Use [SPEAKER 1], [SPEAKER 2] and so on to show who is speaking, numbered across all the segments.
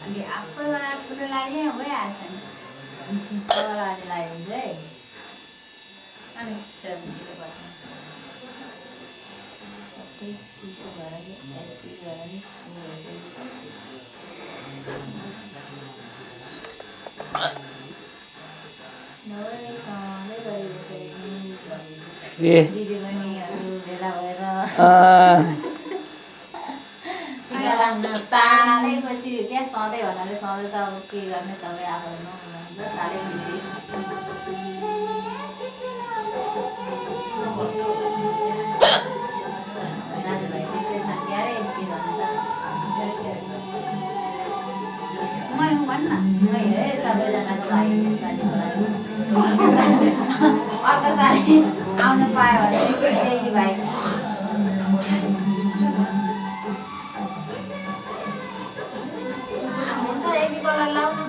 [SPEAKER 1] अनि आफैबाट ठुलो लाग्दैन भइहाल्छ नि छोराले लाग्यो भने चाहिँ अनि सब्जीले बस्नु सबै चिसो भएर नि यति भएर नि दिदी बहिनीहरू भेला भएर टिका लाग्न सालैपछि त्यहाँ सधैँ भन्नाले सधैँ त अब के गर्ने सबै आफ्नो सालैपछि दाजुभाइ त्यस्तै छन् क्यारे के भन्नु त मै हुँ भन् न मै है सबैजनाको लागि यसपालिको लागि अर्को साली आउनु पायो भने देवी भाइ हुन्छ यति कलर लाउनु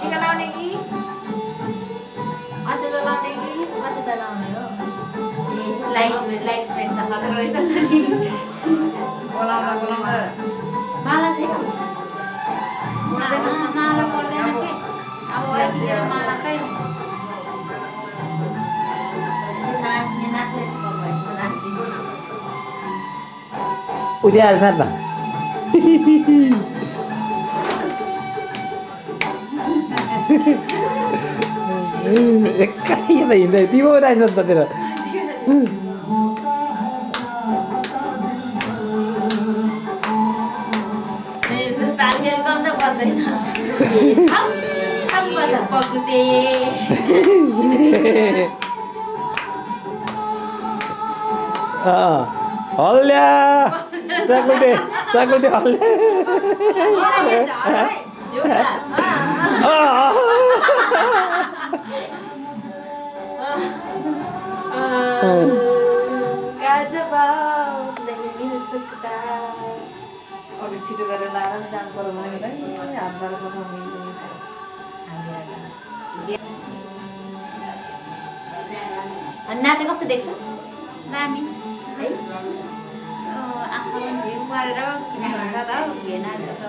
[SPEAKER 1] टिका लाउने कि असेतो लाउने कि असेतो लाउने हो लाइट्समेन त खतरा रहेछ नि बोलाउँदा माला छैन माला पर्दैन के अब यतिखेर मालाकै नाच्ने
[SPEAKER 2] उज्यालो छ त एक्कै यता हिँड्दै तिम्रो रहेछ नि त तेरो हल्ल्या चाकुटे चाकुटे हल्ल्या
[SPEAKER 1] छिटो गरेर लाएर जानु पर्यो भने नाचे कस्तो देख्छ दामी है आफू हिउँ गरेर किन भन्छ त नाच्छ त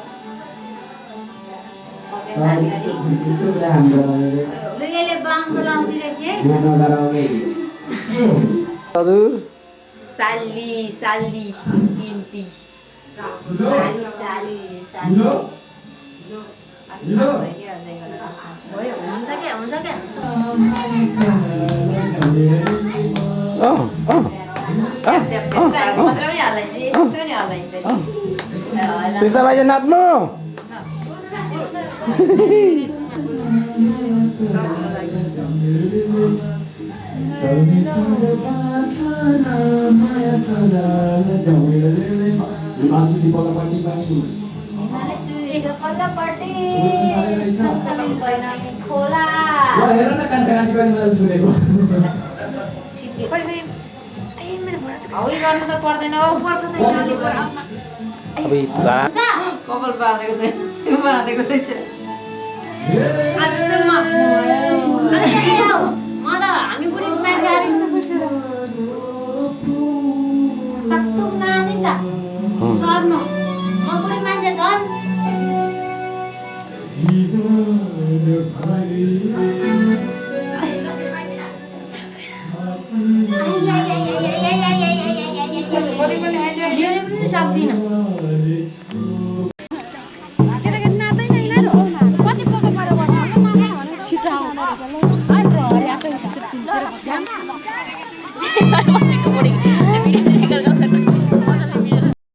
[SPEAKER 1] यसले बाङ्गो लाउँदै रहेछ साली साली पिन्टी साली साली साली हुन्छ क्या हुन्छ क्या
[SPEAKER 2] सीता भाइ नाच्नु
[SPEAKER 1] खोला गर्नु त पर्दैन हौ पर्छ त कपाल बाँधेको छैन बाँधेको रहेछ म त हामी बुढी मान्छे सक्तु नानी त सर्नु म बुढी मान्छे झन् सक्दिनँ छिटो